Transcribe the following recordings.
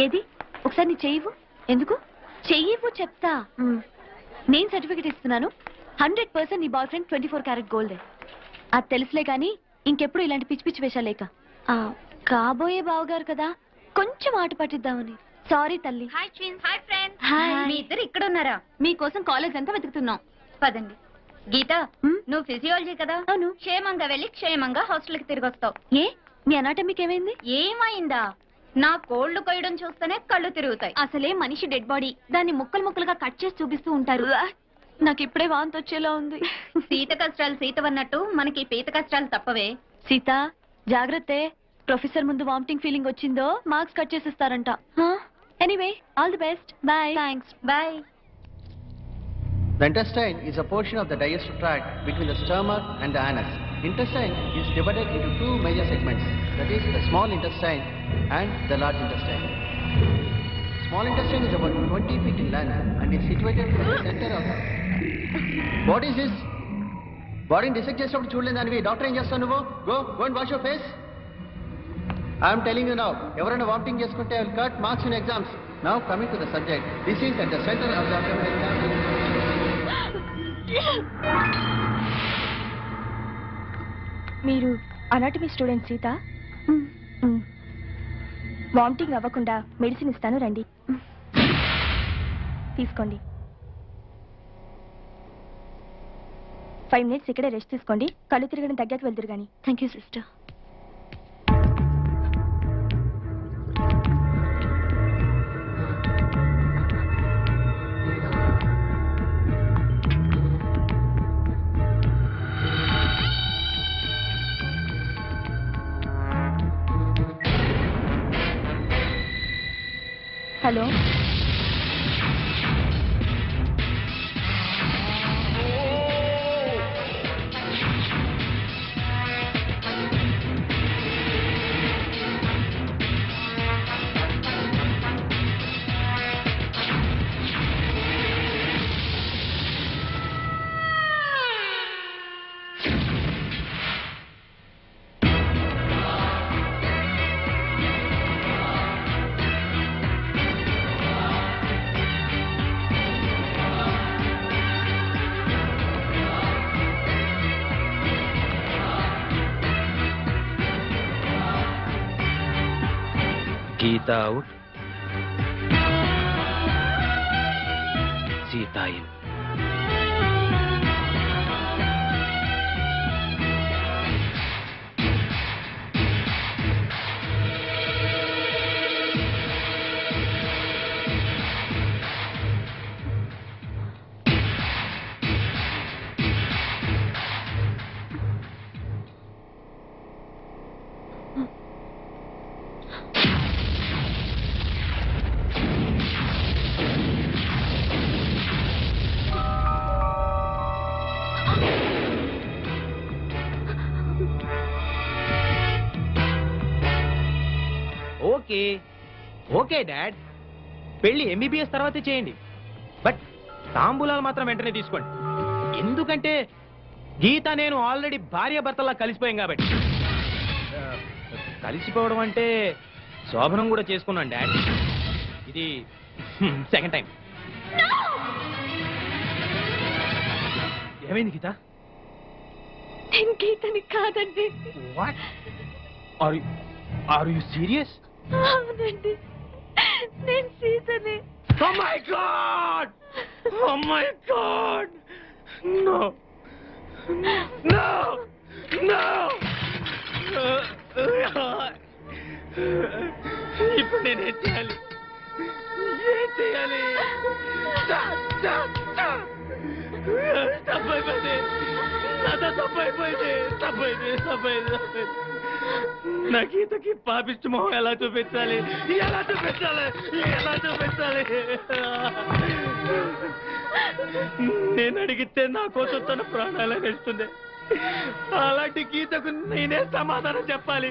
ఏది ఒకసారి నీ చెయ్యవు. ఎందుకు చెయ్యవు చెప్తా. నేను సర్టిఫికెట్ ఇస్తున్నాను. 100% నీ బాయ్ ఫ్రెండ్ 24 క్యారెట్ గోల్డ్. అది తెలుసులే కానీ ఇంకెప్పుడు ఇలాంటి పిచ్చి పిచ్చి వేషాలేక. కాబోయే బావగారు కదా, కొంచెం ఆట పట్టిద్దామని. సారీ తల్లి. Hi twins. Hi friends. Hi. మీ ఇద్దరు ఇక్కడ ఉన్నారా? మీకోసం కాలేజ్ అంతా వెతుకుతున్నాం. పదండి. గీత, నువ్వు ఫిజియాలజీ కదా? అవును. క్షేమంగా వెళ్ళి క్షేమంగా హాస్టల్కి తిరిగి వస్తావు. ఏ నీ అనాటమీకి ఏమైంది? ఏమైందా? నా కోళ్లు కొయ్యడం చూస్తేనే కళ్ళు తిరుగుతాయి. అసలే మనిషి డెడ్ బాడీ, దాన్ని ముక్కలు ముక్కలుగా కట్ చేసి చూపిస్తూ ఉంటారు. నాకు ఇప్పుడే వాంతి వచ్చేలా ఉంది. సీత కష్టాలు సీతవన్నట్టు మనకి పీత కష్టాలు తప్పవే. సీత జాగ్రత్త. ప్రొఫెసర్ ముందు వామిటింగ్ ఫీలింగ్ వచ్చిందో మార్క్స్ కట్ చేసిస్తారంట. Anyway all the best. Bye. Thanks. Bye. The intestine is a portion of the digestive tract between the stomach and the anus. Intestine is divided into two major segments, that is the small intestine and the large intestine. Small intestine is about 20 feet in length and is situated at the center of the... What is this? Body dissect చేసినప్పుడు చూడలేదు దానివి. Doctor ఏం చేస్తావు నువ్వు? Go and wash your face. I am telling you now, ఎవరైనా vomiting చేసుకుంటే I will cut marks in exams. Now coming to the subject, this is at the center of the abdominal cavity. మీరు anatomy student Sita? Vomiting అవ్వకుండా medicine ఇస్తాను, రండి తీసుకోండి. 5 minutes ఇక్కడే rest తీసుకోండి. కళ్ళు తిరగడం తగ్గాక వెళ్తురు కానీ. Thank you sister. Hello, Geeta out. Sita in. Okay dad, పెళ్లి MBBS తర్వాతే చేయండి, బట్ తాంబూలాలు మాత్రం వెంటనే తీసుకోండి. ఎందుకంటే గీత నేను ఆల్రెడీ భార్యాభర్తలా కలిసిపోయాం కాబట్టి. కలిసిపోవడం అంటే శోభనం కూడా చేసుకున్నాను డాడ్. ఇది సెకండ్ టైం. ఏమైంది గీత? నేను గీతని కాదండి. What are you serious? అవునండి, నేను సీతని. Oh my God! Oh my God! No! No! No! ఇప్పుడు నేనేం చేయాలి? ఏం చేయాలి? తప్పైపోయింది, నాతో తప్పైపోయింది. నా గీతకి పాపిష్టి మొహం ఎలా చూపించాలి? నేను అడిగితే నా కోసం తన ప్రాణాలు ఇస్తుంది. అలాంటి గీతకు నేనే సమాధానం చెప్పాలి?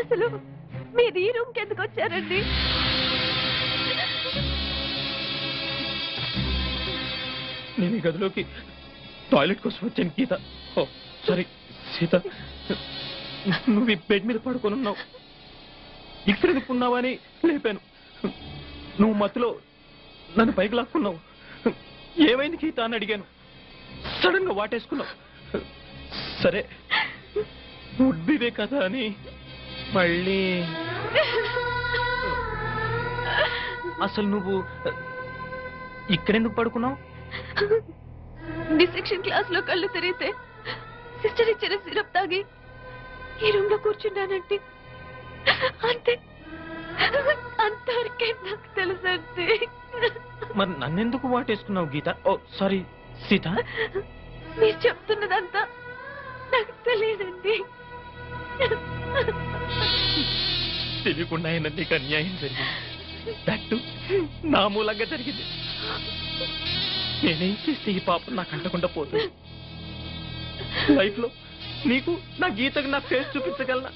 అసలు మీరు ఈ రూమ్కి ఎందుకు వచ్చారండి? నేను ఈ గదిలోకి టాయిలెట్ కోసం వచ్చాను గీత. సారీ సీత, నువ్వు ఈ బెడ్ మీద పడుకొని ఉన్నావు. ఇక్కడ ఎందుకున్నావని లేపాను. నువ్వు మత్తులో నన్ను పైకి లాక్కున్నావు. ఏమైంది గీత అని అడిగాను. సడన్ గా వాటేసుకున్నావు. సరే ఉడ్బివే కదా అని మళ్ళీ అసలు నువ్వు ఇక్కడెందుకు పడుకున్నావు? డిసెక్షన్ క్లాస్ లో కళ్ళు తెరిగితే సిస్టర్ ఇచ్చిన సిరప్ తాగి ఈ రూమ్ లో కూర్చున్నానంటే అంతే, అంతవరకే నాకు తెలుసండి. మరి నన్నెందుకు వాటేసుకున్నావు గీత? ఓ సారీ సీత. మీరు చెప్తున్నదంతా నాకు తెలియదండి. తెలియకుండా అయినా నీకు అన్యాయం జరిగింది. దట్టు నా మూలంగా జరిగింది. నేనేం చేస్తే ఈ పాపం నాకు అంటకుండా పోతుంది? లైఫ్ లో నీకు నా గీతకు నా ఫేస్ చూపించగలనా?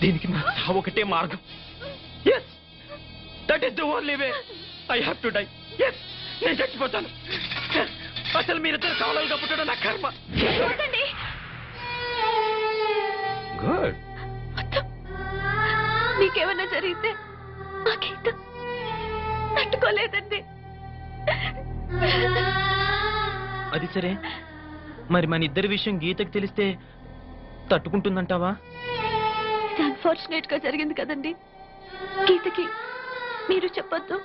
దీనికి నా చావు ఒకటే మార్గం. Yes, that is the only way. I have to die. Yes, నేను చచ్చిపోతాను. అసలు మీరిద్దరు కావాలని పుట్టడం నా కర్మ. గుడ్. నీకేమన్నా జరిగితే ఆ గీత తట్టుకోలేదండి. అది సరే, మరి మన ఇద్దరి విషయం గీతకి తెలిస్తే తట్టుకుంటుందంటావా? ఇది అన్ఫార్చునేట్ గా జరిగింది కదండి. గీతకి మీరు చెప్పొద్దు,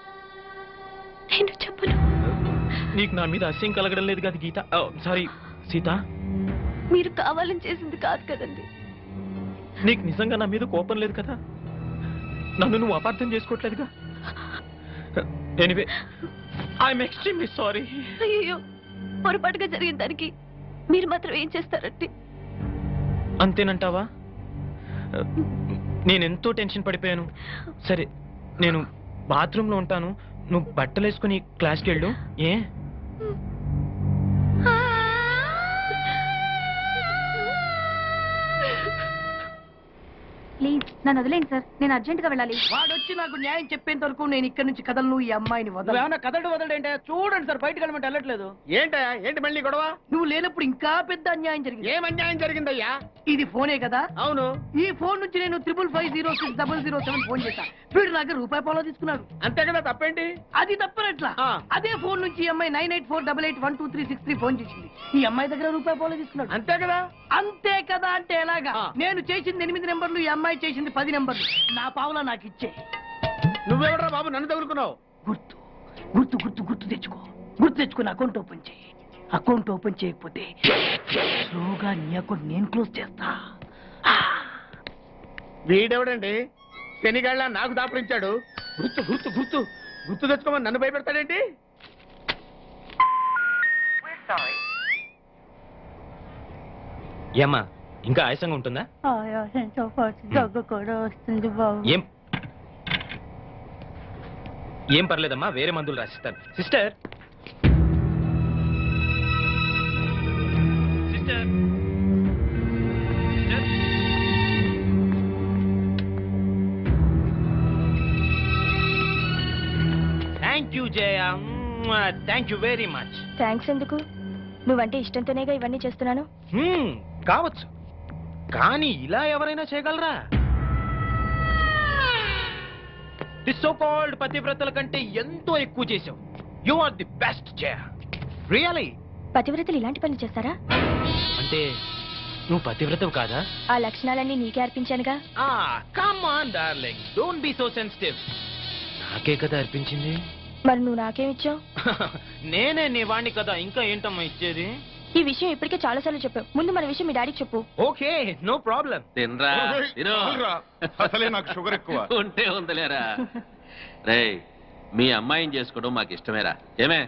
నేను చెప్పను. నీకు నా మీద అసహ్యం కలగడం లేదు కదా గీత? సారీ సీత. మీరు కావాలని చేసింది కాదు కదండి. నీకు నిజంగా నా మీద కోపం లేదు కదా? నన్ను నువ్వు అపార్థం చేసుకోవట్లేదుగా? Anyway, I'm extremely sorry. అయ్యో, పొరపాటుగా జరిగిన దానికి మీరు మాత్రం ఏం చేస్తారండి? అంతేనంటావా? నేనెంతో టెన్షన్ పడిపోయాను. సరే, నేను బాత్రూంలో ఉంటాను. నువ్వు బట్టలు వేసుకుని క్లాస్కి వెళ్ళు. ఏ? ప్లీజ్ నన్ను వదిలేండి సార్, నేను అర్జెంట్ గా వెళ్ళాలి. వాడొచ్చి నాకు న్యాయం చెప్పేంత వరకు నేను ఇక్కడ నుంచి కదలను. ఈ అమ్మాయిని వదలను. ఏమన్నా కదలడు ఏంటే? చూడండి సార్, బయటకు వెళ్ళమంటే వెళ్ళట్లేదు. ఏంటా? ఏంటి మళ్ళీ గొడవ? నువ్వు లేనప్పుడు ఇంకా పెద్ద అన్యాయం జరిగింది. ఏం అన్యాయం జరిగిందయ్యా? ఇది ఫోనే కదా? అవును. ఈ ఫోన్ నుంచి నేను 555060007 ఫోన్ చేశా. వీడు నాకు రూపాయి పాలో తీసుకున్నాడు. అంతే కదా, తప్పేంటి? అది తప్పనట్లా. ఆ. అదే ఫోన్ నుంచి ఈ అమ్మాయి 9848812363 ఫోన్ చేసింది. ఈ అమ్మాయి దగ్గర రూపాయి పాలో తీసుకున్నాడు. అంతే కదా? అంతే కదా అంటే ఎలాగా? ఆ. నేను చేసింది 8 నెంబర్లు, ఈ అమ్మాయి చేసింది 10 నెంబర్లు. నా పావులా నాకు ఇచ్చే. నువ్వెవడరా బాబు నన్ను తగులుకున్నావు? గుర్తు గుర్తు గుర్తు గుర్తు తెచ్చుకో. గుర్తు తెచ్చుకుని అకౌంట్ ఓపెన్ చేయి. అకౌంట్ ఓపెన్ చేయకపోతే స్లోగా నీ అకౌంట్ నేను క్లోజ్ చేస్తా. వీడెవడండి శనిగాళ్ళ నాకు దాపరించాడు? గుర్తు గుర్తు గుర్తు గుర్తు తెచ్చుకోమని నన్ను భయపెడతాడేంటి? ఏమ్మా, ఇంకా ఆయాసంగా ఉంటుందా? ఆయాసంతో పాటు దగ్గు కూడా వస్తుంది బాబు. ఏం ఏం పర్లేదమ్మా, వేరే మందులు రాసిస్తాను. Sister, sister, thank you Jaya, thank you very much. Thanks ఎందుకు? నువ్వంటే ఇష్టంతోనేగా ఇవన్నీ చేస్తున్నాను. కావచ్చు, కానీ ఇలా ఎవరైనా చేయగలరా? ది సో కాల్డ్ పతివ్రతల కంటే ఎంతో ఎక్కువ చేశావు. You are the best Jaya, really. పతివ్రతలు ఇలాంటి పనులు చేస్తారా? అంటే నువ్వు పతివ్రతవు కాదా? ఆ లక్షణాలన్నీ నీకే అర్పించానుగా. Come on darling, don't be so sensitive. నాకే కదా అర్పించింది. మరి నువ్వు నాకేమిచ్చావు? నేనే నీ వాణ్ణి కదా, ఇంకా ఏంటమ్మా ఇచ్చేది? ఈ విషయం ఇప్పటికే చాలా సార్లు చెప్పావు. ముందు మన విషయం మీ డాడీకి చెప్పు. Okay, no problem. తినరా తిను. అసలే నాకు షుగర్ ఎక్కువ. ఉంటే ఉందలేరా. రేయ్, మీ అమ్మాయిని చేసుకోవడం మాకు ఇష్టమేరా. ఏమే?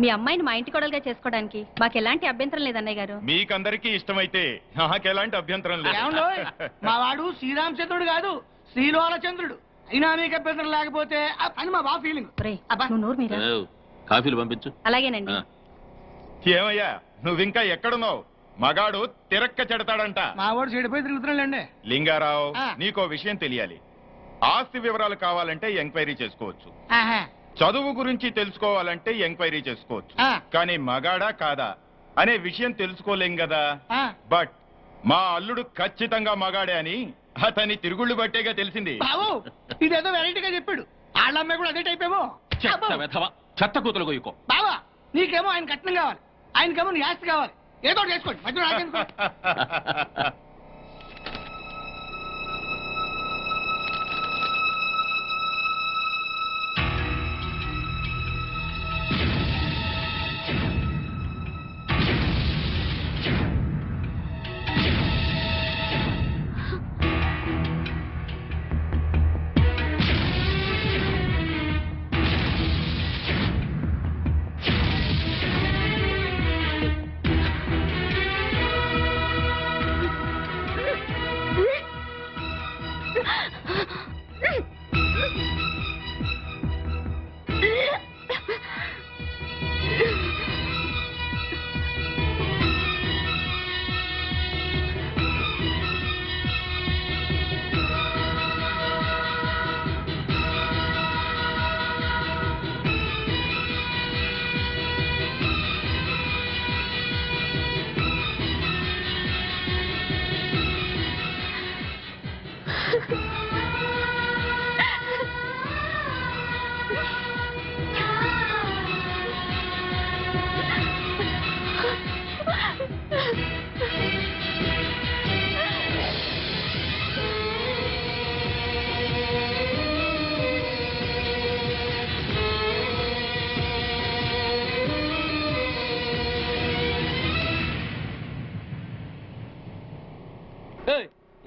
మీ అమ్మాయిని మా ఇంటి కొడలుగా చేసుకోవడానికి మాకు ఎలాంటి అభ్యంతరం లేదు అన్నయ్య గారు. మీకందరికీ ఇష్టమైతే నాకెలాంటి అభ్యంతరం లేదు. ఏమండోయ్, మా వాడు శ్రీరామచంద్రుడు కాదు, శ్రీలోలచంద్రుడు. అయినా మీకు అభ్యంతరం లేకపోతే అని మా బాబు ఫీలింగ్. ఒరేయ్, నువ్వు నోరు మీరా. ఏవ్, కాఫీలు పంపించు. అలాగేనండి. ఆ. ఏమయ్యా, నువ్వింకా ఎక్కడున్నావు? మగాడు తిరక్క చెడతాడంట. మా వాడు చెడిపోయి తిరుగుతున్నాడండి. లింగారావు, ఆ. నీకో విషయం తెలియాలి. ఆస్తి వివరాలు కావాలంటే ఎంక్వైరీ చేసుకోవచ్చు. ఆహా. చదువు గురించి తెలుసుకోవాలంటే ఎంక్వైరీ చేసుకోవచ్చు. ఆ. కానీ మగాడా కాదా అనే విషయం తెలుసుకోలేం కదా. ఆ. బట్ మా అల్లుడు ఖచ్చితంగా మగాడే అని అతని తిరుగుళ్ళు బట్టేగా తెలిసింది. బాబు ఇదేదో వెరైటీగా చెప్పాడు. వాళ్ళ అమ్మాయి కూడా అదే టైప్ ఏమో. చెత్త వెధవ, చెత్త కూతురు గొయ్యుకో. బావా నీకేమో ఆయన కట్నం కావాలి, ఆయనకేమో నీ ఆస్తి కావాలి. ఏదో ఒకటి చేసుకోండి, మధ్యలో నాకెందుకు?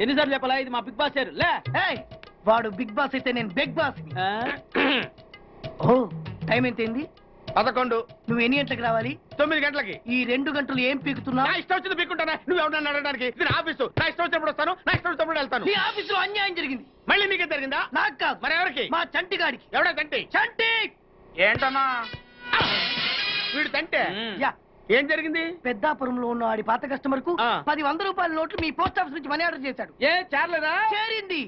ఎన్నిసార్లు చెప్పాలా, ఇది మా బిగ్ బాస్ సార్ లే. ఏయ్, వాడు బిగ్ బాస్ అయితే నేను బిగ్ బాస్. ఓ టైం ఎంతైంది? 11. నువ్వు ఎన్ని గంటలకు రావాలి? 9 గంటలకి. ఈ 2 గంటలు ఏం పీకుతున్నావు? నా ఇష్టం వచ్చింది పీక్కుంటానా? నువ్వు ఎవరన్నా అడగడానికి? ఇది నా ఆఫీసు. నా ఇష్టం వచ్చినప్పుడు వస్తాను, నా ఇష్టం వచ్చినప్పుడు వెళ్తాను. నీ ఆఫీసులో అన్యాయం జరిగింది. మళ్ళీ మీకే జరిగిందా? నాకు కాదు, మరి ఎవరికి? మా చంటి గాడికి. ఎవడా తంటి? చంటి ఏంటన్నా వీడు తంటే? యా, ఏం జరిగింది? పెద్దాపురంలో ఉన్న వాడి పాత కస్టమర్ కు ఆ. 10 రూపాయల నోట్లు మీ పోస్ట్ ఆఫీస్ నుంచి మనీ ఆర్డర్ చేశాడు. ఏ చేరలేదా? చేరింది.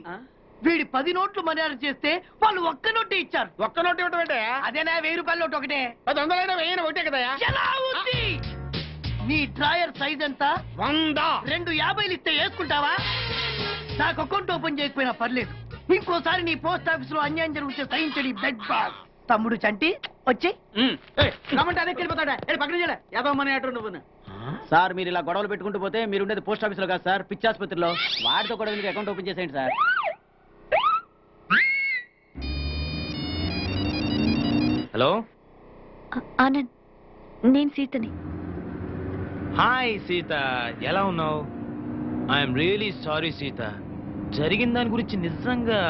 వీడి 10 నోట్లు మనీ ఆర్డర్ చేస్తే వాళ్ళు ఒక్క నోటే ఇచ్చారు. ఒక్క నోటు ఇవ్వటం ఏంటే? అదేనా 1000 రూపాయల నోటు ఒకటే. 100 వెయ్యి ఒకటే కదా? ఎలా ఉంది? నీ డ్రాయర్ సైజ్ ఎంత? 100. 2 50లు ఇస్తే వేసుకుంటావా? నాకు అకౌంట్ ఓపెన్ చేయకపోయినా పర్లేదు. ఇంకోసారి నీ పోస్ట్ ఆఫీస్ లో అన్యాయం జరిగితే సహించడి బెడ్ బాస్. తమ్ముడు చంటి వచ్చి రమ్మంటే అదే వెళ్ళిపోతాడా? పక్కన చేయలే ఎదవమని అటు నువ్వు. సార్ మీరు ఇలా గొడవలు పెట్టుకుంటూ పోతే మీరు ఉండేది పోస్ట్ ఆఫీస్ లో కాదు సార్, పిచ్చి ఆసుపత్రిలో. వాడితో కూడా మీకు అకౌంట్ ఓపెన్ చేసేయండి సార్. హలో ఆనంద్, నేను సీతని. హాయ్ సీత, ఎలా ఉన్నావు? ఐఎమ్ రియలీ సారీ సీత, జరిగిన దాని గురించి నిజంగా.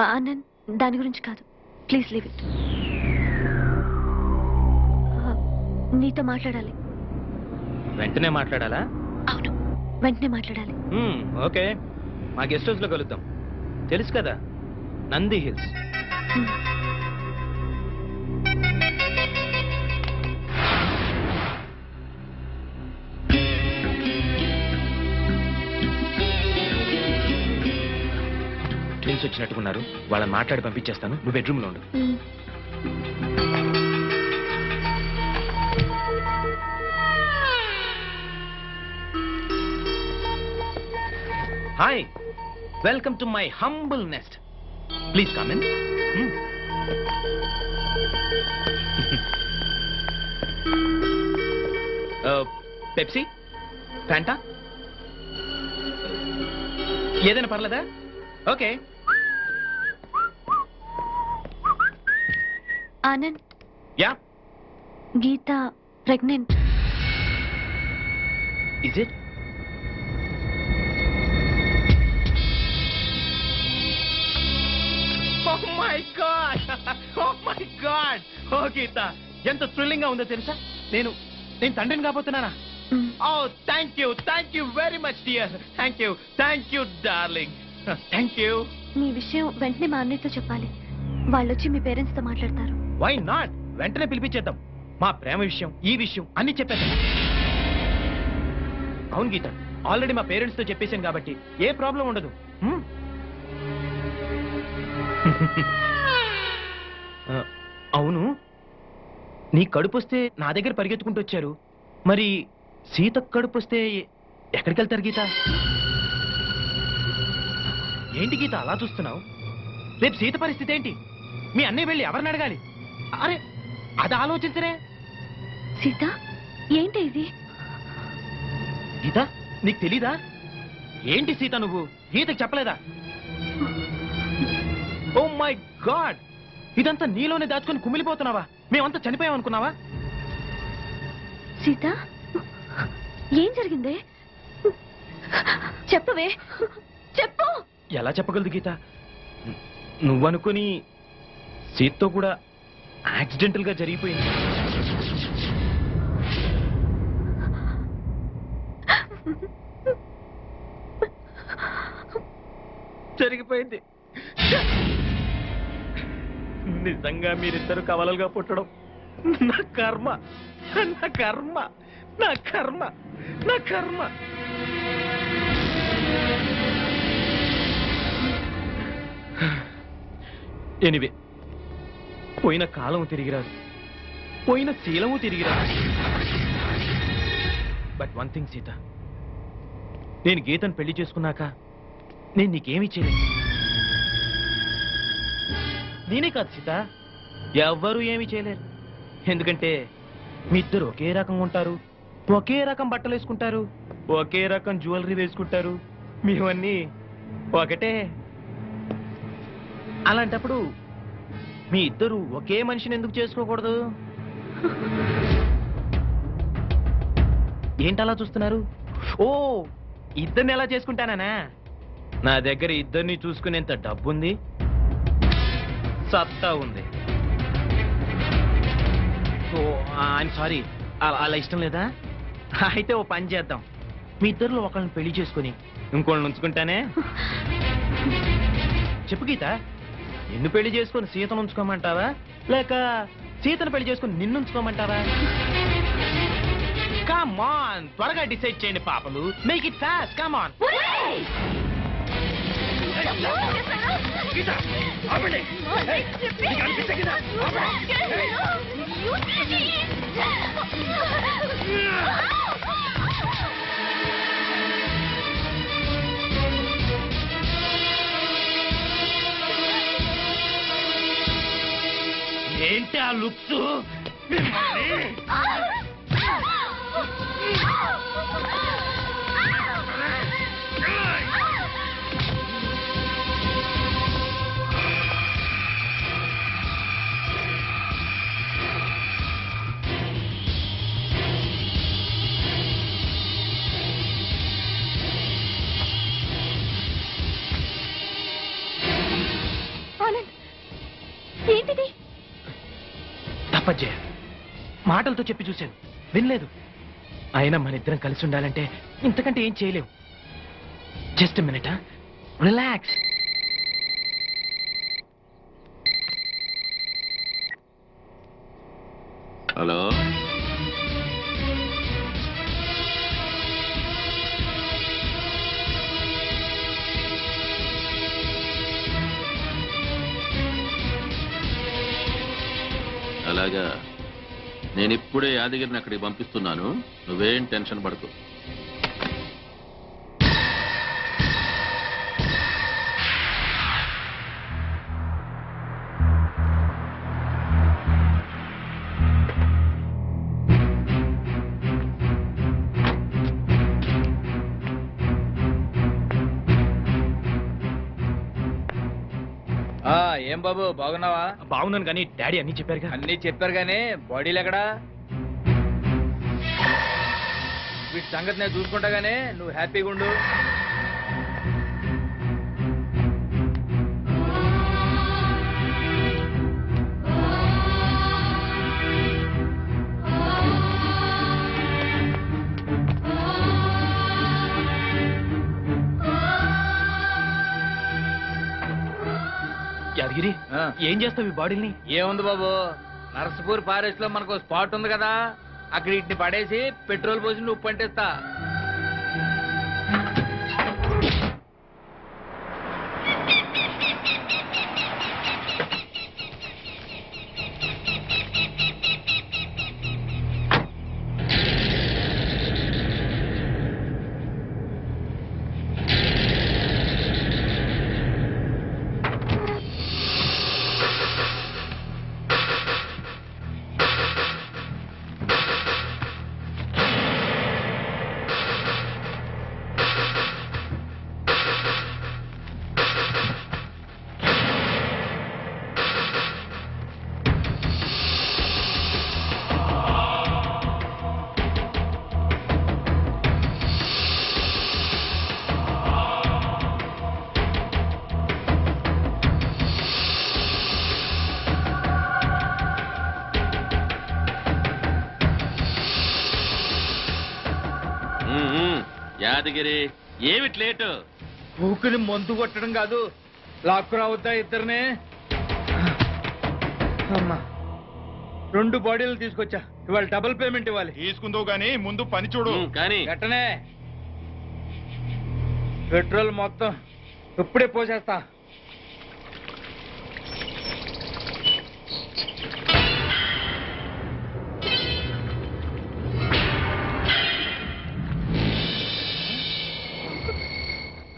ఆనంద్, దాని గురించి కాదు, ప్లీజ్ లీవ్ ఇట్. నీతో మాట్లాడాలి. వెంటనే మాట్లాడాలా? అవును, వెంటనే మాట్లాడాలి. ఓకే, మా గెస్ట్ హౌస్ లో కలుద్దాం. తెలుసు కదా, నంది హిల్స్. ట్విన్స్ వచ్చినట్టుకున్నారు, వాళ్ళని మాట్లాడి పంపించేస్తాను. నువ్వు బెడ్రూమ్ లో ఉండు. Hi, welcome to my humble nest. Please come in. Pepsi, Fanta, ఏదైనా పర్లేదా? Okay. Anand, yeah, Geeta pregnant. Is it? Oh my god, oh my god. Oh Geeta, ఎంత థ్రిల్లింగ్ గా ఉందో తెలుసా? నేను తండ్రిని కాబోతున్నానా? Oh thank you very much dear. Thank you darling. Thank you. మీ విషయం వెంటనే మా అన్నయ్యతో చెప్పాలి. వాళ్ళు వచ్చి మీ పేరెంట్స్ తో మాట్లాడతారు. Why not? వెంటనే పిలిపించేద్దాం. మా ప్రేమ విషయం, ఈ విషయం అన్ని చెప్పేద్దాం. అవును గీత, ఆల్రెడీ మా పేరెంట్స్ తో చెప్పేశాను కాబట్టి ఏ ప్రాబ్లం ఉండదు. అవును, నీ కడుపు వస్తే నా దగ్గర పరిగెత్తుకుంటూ వచ్చారు. మరి సీత కడుపు వస్తే ఎక్కడికి వెళ్తారు గీత? ఏంటి గీత అలా చూస్తున్నావు? రేపు సీత పరిస్థితి ఏంటి? మీ అన్నయ్య వెళ్ళి ఎవరిని అడగాలి? అరే అది ఆలోచించరే. సీత ఏంటి ఇది? గీత నీకు తెలీదా? ఏంటి సీత నువ్వు గీతకు చెప్పలేదా? ఓ మై గాడ్, ఇదంతా నీలోనే దాచుకొని కుమిలిపోతున్నావా? మేమంతా చనిపోయాం అనుకున్నావా? సీత ఏం జరిగింది? చెప్పవే, చెప్పు. ఎలా చెప్పగలదు గీత? నువ్వనుకుని సీతతో కూడా యాక్సిడెంటల్ గా జరిగిపోయింది. జరిగిపోయింది. నిజంగా మీరిద్దరు కవలలుగా పుట్టడం నా కర్మ, నా కర్మ, నా కర్మ, నా కర్మ. ఎనివే, పోయిన కాలం తిరిగిరాదు, పోయిన శీలము తిరిగిరాదు. బట్ వన్ థింగ్ సీత, నేను గీతను పెళ్లి చేసుకున్నాక నేను నీకేమీ చేయలేదు. నేనే కాదు సీత, ఎవ్వరూ ఏమీ చేయలేరు. ఎందుకంటే మీ ఇద్దరు ఒకే రకంగా ఉంటారు, ఒకే రకం బట్టలు వేసుకుంటారు, ఒకే రకం జ్యువెలరీ వేసుకుంటారు, మీవన్నీ ఒకటే. అలాంటప్పుడు మీ ఇద్దరు ఒకే మనిషిని ఎందుకు చేసుకోకూడదు? ఏంటలా చూస్తున్నారు? ఓ, ఇద్దరిని ఎలా చేసుకుంటానా? నా దగ్గర ఇద్దరిని చూసుకునేంత డబ్బుంది, సత్తా ఉంది. ఓ ఐఎమ్ సారీ, అలా ఇష్టం లేదా? అయితే ఓ పని చేద్దాం, మీ ఇద్దరిలో ఒకళ్ళని పెళ్లి చేసుకుని ఇంకోళ్ళని ఉంచుకుంటానే. చెప్పు గీత, నిన్ను పెళ్లి చేసుకుని సీతను ఉంచుకోమంటావా, లేక సీతను పెళ్లి చేసుకుని నిన్ను ఉంచుకోమంటావా? కమ్ ఆన్, త్వరగా డిసైడ్ చేయండి పాపలు. Make it fast, come on. ఏంటి ఆ లుక్స్? ఏంటిది? తప్పజ్జే, మాటలతో చెప్పి చూశాను, వినలేదు. అయినా మన ఇద్దరం కలిసి ఉండాలంటే ఇంతకంటే ఏం చేయలేవు. Just minute, relax. హలో, అలాగా, నేను ఇప్పుడే యాదగిరిని అక్కడికి పంపిస్తున్నాను, నువ్వేం టెన్షన్ పడకు. ఏం బాబు, బాగున్నావా? బాగున్నాను కానీ డాడీ అన్ని చెప్పారుగా. అన్నీ చెప్పారు కానీ బాడీలు ఎక్కడా? వీటి సంగతి నేను చూసుకుంటా గానీ నువ్వు హ్యాపీగా ఉండు. యాదగిరి, ఏం చేస్తావు ఈ బాడీని? ఏముంది బాబు, నర్సపూర్ ఫారెస్ట్ లో మనకు స్పాట్ ఉంది కదా, అక్కడ వీటిని పడేసి పెట్రోల్ పోసి నువ్వు పంటేస్తా. యాదగిరి ఏమిటి లేటు? ఊపిరి మందు కొట్టడం కాదు, లాక్కురావద్దా ఇద్దరినే? అమ్మా 2 బాడీలు తీసుకొచ్చా, ఇవాళ డబుల్ పేమెంట్ ఇవ్వాలి. తీసుకుందో గానీ ముందు పని చూడు. కానీ గట్టనే పెట్రోల్ మొత్తం ఇప్పుడే పోసేస్తా.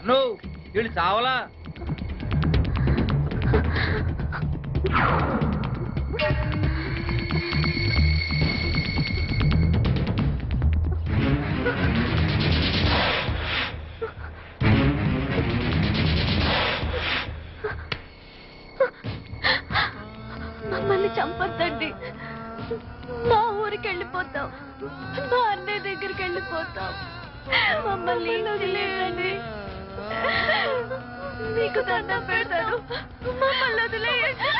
నువ్వు వీళ్ళు చావలా? మమ్మల్ని చంపొద్దండి. మా ఊరికి వెళ్ళిపోతాం, మా అన్నయ్య దగ్గరికి వెళ్ళిపోతాం. మమ్మల్ని వదిలేయండి, మీకు దండం పెడతాను. మమ్మల్ని వదిలేయండి.